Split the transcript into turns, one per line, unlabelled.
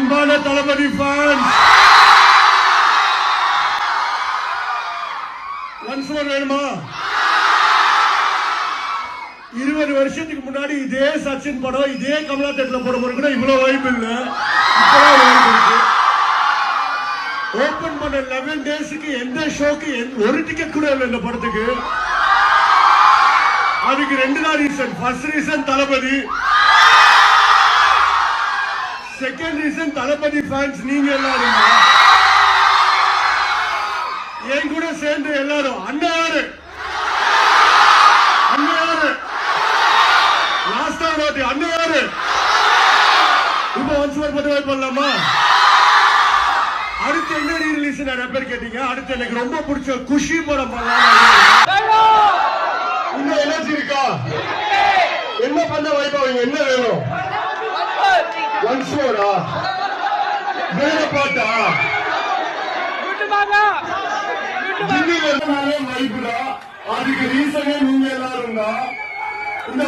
அன்பான தளபதி fans, once more வேணுமா? 20 வருஷத்துக்கு முன்னாடி இதே சச்சின் படம் இதே கமலா தேட்டர்ல போட போற கூட இவ்வளவு வாய்ப்பு இல்ல. ஓபன் பண்ண 11 டேஸ்க்கு எந்த ஷோக்கு ஒரு டிக்கெட் கூட இல்லை இந்த படத்துக்கு. அதுக்கு 2 தான் ரீசன். ஃபர்ஸ்ட் ரீசன் தளபதி, செகண்ட் ரீசன் தளபதி ஃபேன்ஸ் நீங்க எல்லாரும் என் கூட சேர்ந்து எல்லாரும் அண்ணாரு அண்ணாரு லாஸ்டா வாட்டி அண்ணாரு இப்ப ஒன்ஸ் மோர் பத்தி வெயிட் பண்ணலாமா? அடுத்து என்ன ரீ-ரிலீஸ் நிறைய பேர் கேட்டீங்க. அடுத்து எனக்கு ரொம்ப பிடிச்ச குஷி படம் பண்ணலாம். இன்னும் எனர்ஜி இருக்கா? என்ன பண்ண வைப்பாங்க? என்ன வேணும்? ஒன்ஸ் மோரா? வேற பாட்டா? அதுக்கு ரீசனே நீங்க எல்லாரும் தான். இந்த